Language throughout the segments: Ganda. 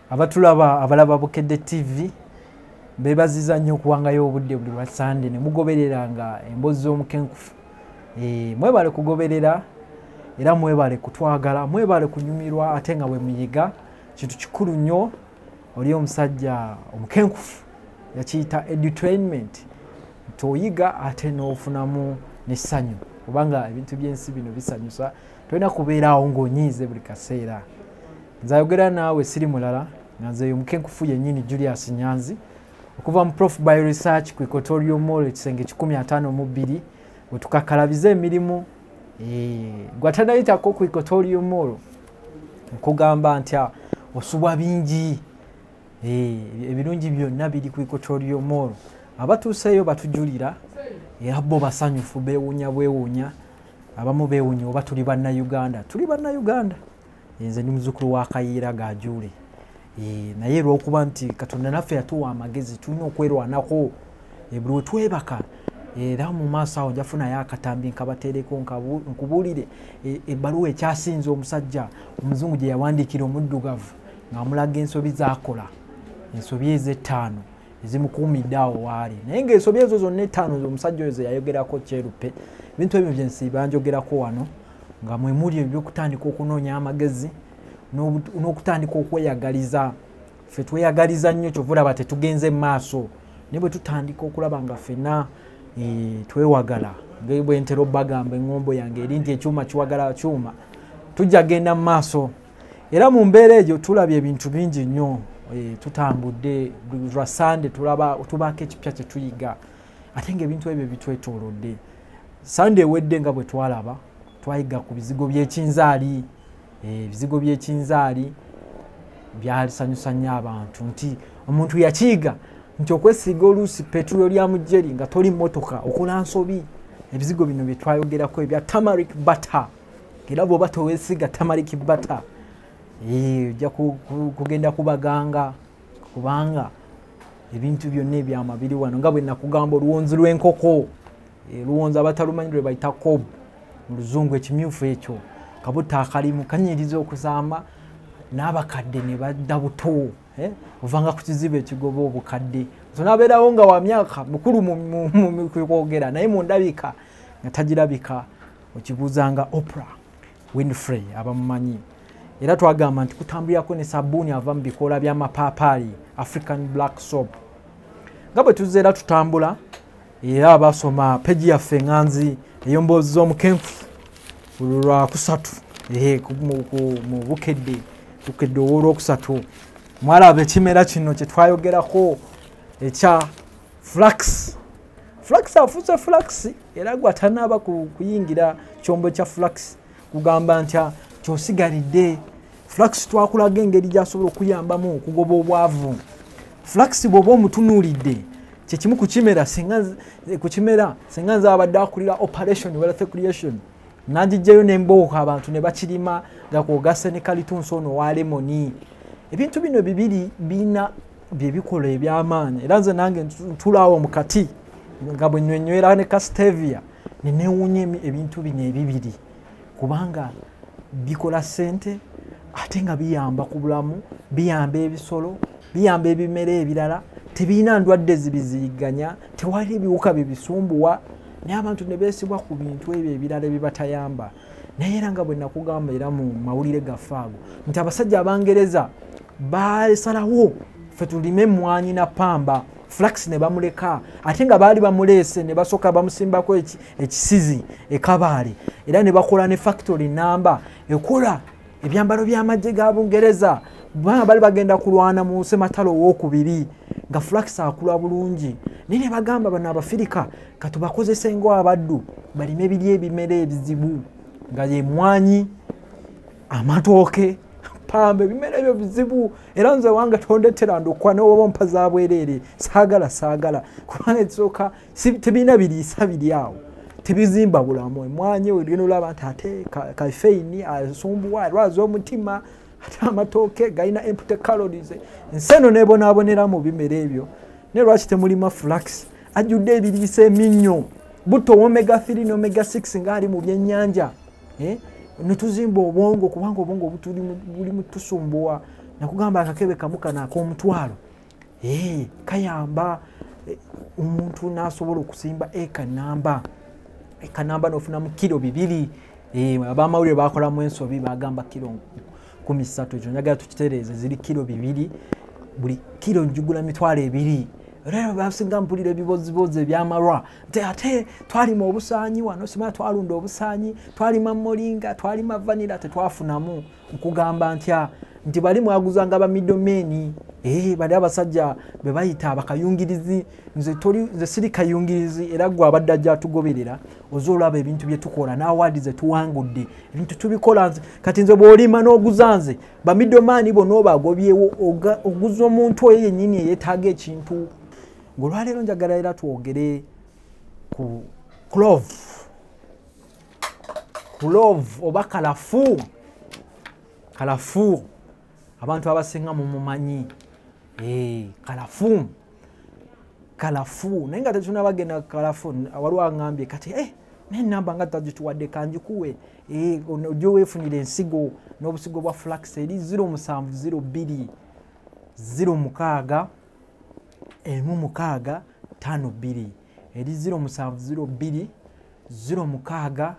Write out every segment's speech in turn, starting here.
abatulaba abalaba Bukedde TV bebaziza nnyo okuwangayo obudde buli lwa Sunday ne mugobereranga emboozi z'omukenkufu. Mwebale kugoberera era mwebale kutwagala, mwebale kunyumirwa ate nga bwe muyiga kintu kikulu nnyo. Oli omusajja omukenkufu yakiyita edutainment, toyiga ate n'ofunamu n'essanyu kubanga ebintu by'ensi bino bisanyusa, tolina kubeeraawo ng'onyiize buli kaseera. Nze ayogera naawe siri mulala nga nze omukenkufu yennyini Julius Nyanzi okuva mu Prof Bio Research ku Equatorial Mall ekisenge 152 we tukakalabiza emirimu. Gwatanayitako ku Equatorial Mall nkugamba ntya osubwa bingi, ebirungi byonna biri ku Equatorial Mall. Abatuuseeyo batujulira era bo basanyufu beewuunya bwewuunya, abamu beewuunya oba tuli bannayuganda. Tuli bannayuganda, nze ndi muzzukulu wa Kayiira Gajuule. Naye lw'okuba nti Katonda naffe yatuwa amagezi tulina okwerwanako buli we twebaka. Era mu maaso awo njafunayo akatambi nkabateereko nkubuulire ebbaluwa ekyasinze omusajja omuzungu gye yawandiikira omuddugavu ng'amulaga ensobi z'akola, ensobi ez'ettaano ezimukuumidde awo waali. Naye ng'ensobi ezo zonna ettaano omusajja oyo ze yayogerako kyeruppe. Ebintu ebyo byensi banjogerako wano nga mwe muli ebyokutandika okunoonya amagezi n'okutandika okweyagaliza. Ffe tweyagaliza nnyo kyova olaba tetugenze mu maaso, naye bwe tutandika okulaba nga ffenna twewagala bwe ntera bagamba eŋŋombo yange eri nti ekyuma kiwagala kyuma, tujja genda mu maaso. Era mu mbeera egyo tulabye ebintu bingi nnyo. Tutambudde lwa Sunday tubaako ekipya kye tuyiga ate ng'ebintu ebyo bitwetoolodde. Sunday ewedde nga bwe twalaba twayiga ku bizigo by'ekinzaali. Ebizigo by'ekinzaali byalisanyusa nnyo abantu nti omuntu yakiyiga nti okwesiiga oluusi petulo lya mujjeri nga toli mmotoka okola nsobi. Ebizigo bino bye twayogerako ebya turmeric butter, era bw'oba toweesiga turmeric butter ojja kugenda kubaganga kubanga ebintu byonna ebyama biri wano. Nga bwe nakugamba oluwonzi lw'enkoko, luwonzi abatalumanyi lwe bayita kob mu luzungu, ekimyufu ekyo kabuta akalimu kanyiriza okuzaama n'abakadde ne badda buto. Ovanga ku kizibu ekigoba obukadde zonabeerawo nga wa myaka mukulu mu kwogera naye mu ndabika nga tagirabika. Okibuuzanga Oprah Winfrey abamumanyi. Era twagamba nti kutambulirako ne sabbuuni ava mu bikoola by'amapaapaali, African black soap. Nga bwe tuzeera tutambula era abasoma peji yaffe Nganzi ey'emboozi z'omukenkufu lwa kusatu mu Bukedde olw'okusatu mwalaba ekimera kino kye twayogerako ekya flax. Flax afuuse flax era gwatanaaba kuyingira kyombo kya flax kugamba ntya kyosigalidde. Flax twakulaga engeri gy'asobola okuyambamu okugoba obwavu. Flax bw'oba omutunuulidde kyekimu ku kimera singa nze abadde akulira operation wealth creation nagijjayo n'embooka abantu ne bakirima nga kwogase ne kalitunsi ono wa lemoni. Ebintu bino bibiri bina bye bikola eby'amaanyi era nze nange ntulaawo mu kati nga bwe nnywenywera ne kastevia ne neewuunya ebintu bino ebibiri kubanga bikola ssente ate nga biyamba ku bulamu, biyamba ebisolo, biyamba ebimera ebirala, tebirina ndwadde zibiziganya, tewali ebiwuka bibisumbuwa, naye abantu ne beesibwa ku bintu ebyo ebirala ebibatayamba. Naye era nga bwe nakugamba era mu mawulire gaffe ago nti abasajja Abangereza basalawo ffe tulime emmwanyi na pamba, flax ne bamuleka ate nga baali bamuleese ne basooka bamusimbako ekisizi ekabaale era ne bakola ne factory namba ekola ebyambalo by'amagye ga Bungereza bali bagenda kulwana mu Sematalo owookubiri nga flax akula bulungi. Naye ne bagamba bano Abafirika katubakozese ng'abaddu balime biri ebimera ebizibu nga ye mwanyi, amatooke, pamba, ebimera ebyo bizibu. Era nze wange tondetera ndokwa n'oba mpa za bwereere saagala kubanga ekisooka tebirina biriisa biri awo, tebizimba bulamu. Emwanyi ogenda olaba nti ate kafeini asumbuwa alwaza omutima, ate amatooke galina empty calories. Ensi eno n'ebonaabonera mu bimera ebyo. Naye lwaki temulima flax? Ajjudde ebiriisa eminnyo, butto omega 3 ne omega 6 ng'ali mu byennyanja. Ne tuzimba obwongo kubanga obwongo buli mutusumbuwa. nakugamba akakebe kamu kana ak'omutwalo kayamba omuntu n'asobola okusimba eka namba n'ofunamu kilo 2 abamawulire bakolamu ensobi bagamba kilo 13 ekyo njagala tukitereeze ziri kilo 2 buli kilo njugula mitwalo 2 era basinga mpulira ebibozibozi ebyamalwa nti ate twalima obusaanyi wano simala twalunda obusaanyi twalima molinga twalima vanira tetwafunamu nkugamba nti bali mwaguzanga ba middlemen bali abasajja be bayita abakayungirizi nze siri kayungirizi era gwe abadde ajja atugoberera ozoolaba ebintu bye tukola n'awaadi ze tuwangudde ebintu tubikola kati nze bw'olima n'oguzanze ba middlemen bonna obagobyewo oguza omuntu oyo yennyini eyeetaaga ekintu ng'olwaleero njagala era twogere ku clove oba kalafu abantu abasinga mumumanyi kalafu naye nga tetunabagenda kalafu waliwo aŋŋambye kati n'enamba nga tagituwadde kanjikuwe ojja weefunira ensigo n'obusigo bwa flax eri 0702 06 16 52 eri 0702 06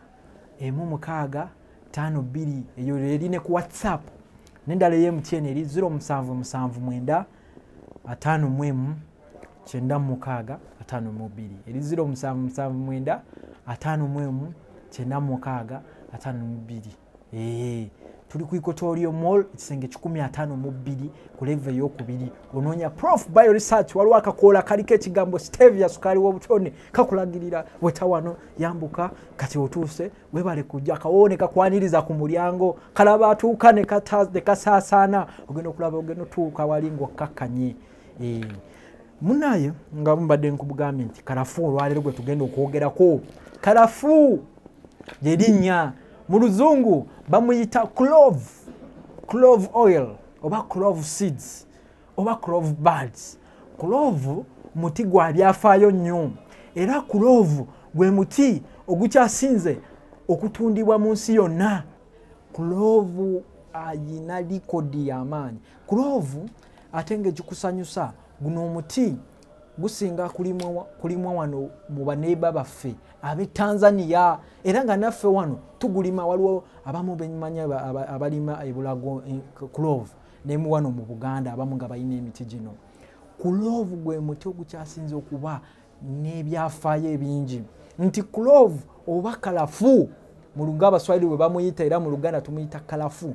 16 52 eyo eri ne ku WhatsApp n'endala ey'MTN eri 0779 54 96 52 eri 0779 54 96 52 tuli ku Equatorial Mall ekisenge 152 ku level ey'okubiri onoonya Prof Bio Research waliwo akakoola kaliko ekigambo stevia sukali w'obutone kakulagirira weta wano yambuka kati otuuse webale kujja akawoone kakwaniriza ku mulyango kalaba atuuka ne kasaasaana ogenda okulaba ogenda otuuka wali ng'okkakkanye munaye nga mbadde nkubugambye nti kalafu olwaleero gwe tugenda okwogerako kalafu lyerinnya mu luzungu bamuyita clove oil oba clove seeds oba clove buds. Clove muti gwa byafaayo nnyo era clove gwe muti ogukyasinze okutundibwa mu nsi yonna. Clove ayina likodi y'amaanyi. Clove ate ng'ekikusanyusa guno omuti gusinga kulimwa wano mu baneiba baffe ab'e Tanzania era nga naffe wano tugulima. Waliwo abamu bemanya abalima ebulago clove nemu wano mu Buganda abamu nga balina emiti gino. Clove gwe muti ogukyasinze okuba n'ebyafaayo ebingi nti clove oba kalafu mu Luganda Abaswahili bwe bamuyita era mu Luganda tumuyita kalafu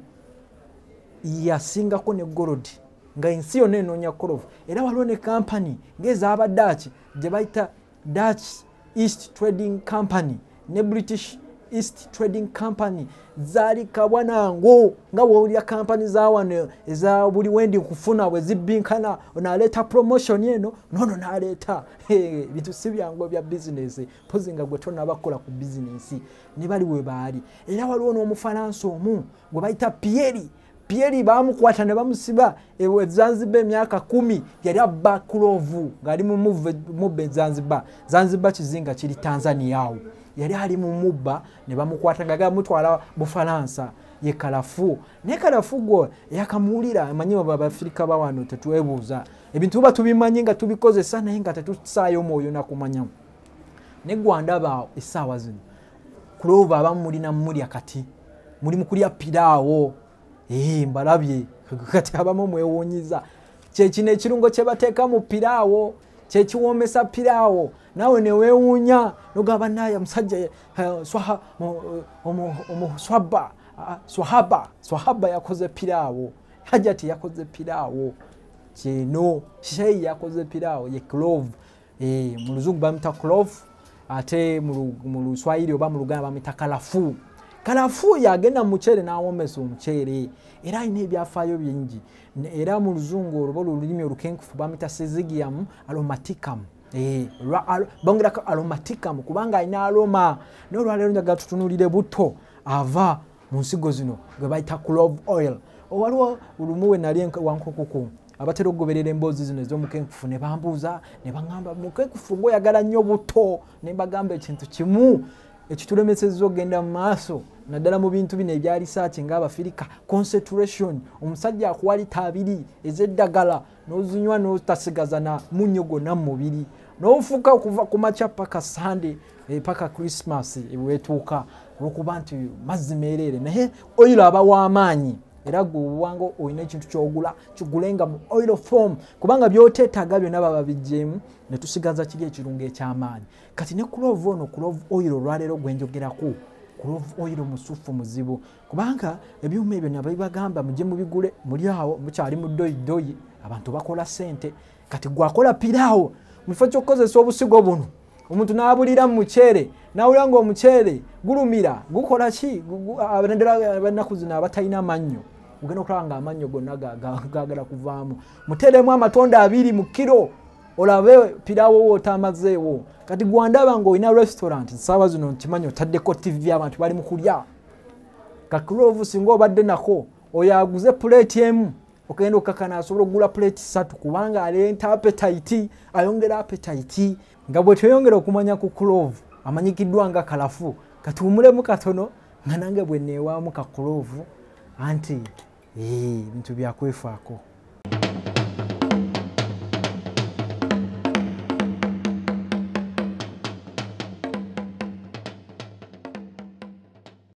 yasingako ne gold nga ensi yonna enoonya clove era waliwo ne company ng'ez'aba Dutch gye bayita Dutch East Trading Company ne British East Trading Company zaali kabwanango nga bw'olya company za wano eza buli wendi kufuna bwe zibbinkana onaleeta promotion eno nono naleeta bintu si byangu bya business pozi nga gwe tonabakola ku business ne bali we baali. Era waliwo n'Omufalansa omu gwe bayita Pierre bamukwata ne bamusiba Zanzibar emyaka 10 yali abba clove ng'ali mu mubbe Zanzibar kizinga kiri Tanzania awo yali ali mu mubba ne bamukwata gaga mutwala Bufalansa ye kalafu ne kalafu gwo yakamuulira amanyi Abafrika bawano tetwebuuza ebintu ba tubimanyi nga tubikozesa naye nga tetusaayo mwoyo na kumanya ne gwandaba essaawa zino clove abamu mulina mulya kati muli mu kulya piraawo mbalabye kati abamu mwewuunyiza kyekino ekirungo kye bateeka mu piraawo kyekiwoomesa piraawo nawe ne weewuunya nogamba naye musajja swahaba yakoze piraawo hajati yakoze piraawo kino sheyi yakoze piraawo ye clove mu Luzungu bamita clove ate mu Luswahili oba mu Luganda bamita kalafu. Kalafu yagenda muchere n'awoomesa omuchere era alina ebyafaayo bingi era mu Luzungu oluba olulimi olukenkufu bamita Syzygium aromaticum bongerako aromaticum kubanga alina aroma. N'olwaleero njagala tutunuulire buto ava mu nsigo zino gwe bayita clove oil. Waliwo olumu we nali wankukuku abatera okugoberera emboozi zino ez'omukenkufu ne bambuuza ne baŋŋamba mukenkufu ng'oyagala nnyo buto ne mbagamba ekintu kimu ekitulemesezza ogenda mu maaso naddala mu bintu bino ebya research ng'Abafirika. Concentration, omusajja akuwa lita 2 ez'eddagala n'ozinywa n'otasigaza na munnyo gwonna mu mubiri n'ofuuka okuva ku makya paka Sunday paka Christmas weetuuka olw'okuba nti mazzi meereere. Naye oil aba w'amaanyi era gwe obwanga olina ekintu ky'ogula kigulenga mu oil form kubanga by'oteetaaga byonna baba biggyeemu ne tusigaza kiri ekirungo eky'amaanyi. Kati ne clove ono clove oil olwaleero gwe njogerako clove oil musufu muzibu kubanga ebyuma ebyo nabo bibagamba mujje mubigule muli awo mukyali mu doyi abantu bakola ssente. Kati gwakola piraawo mu kifo ky'okukozesa obusigo buno omuntu n'abulira mu muceere n'awulira ng'omuceere gulumira gukola ki abanaku zino abatalina amannyo ogenda okulaba ng'amannyo gonna gaagala kuvaamu. Muteeremu amatonda 2 mu kiro olabe piraawo wootamazeewo. Kati gwandaba ng'olina restaurant ssaawa zino nkimanyi otaddeko TV abantu bali mu kulya. Kakuloovu singa obadde nako oyo aguze puleeti emu okugenda okakana asobola okugula puleeti 3 kubanga aleeta appetite ayongera appetite. Nga bwe tweyongera okumanya ku clove amanyikiddwa nga kalafu katuwumulemu katono nga nange bwe neewaamu ka clove anti bintu byakwefaako.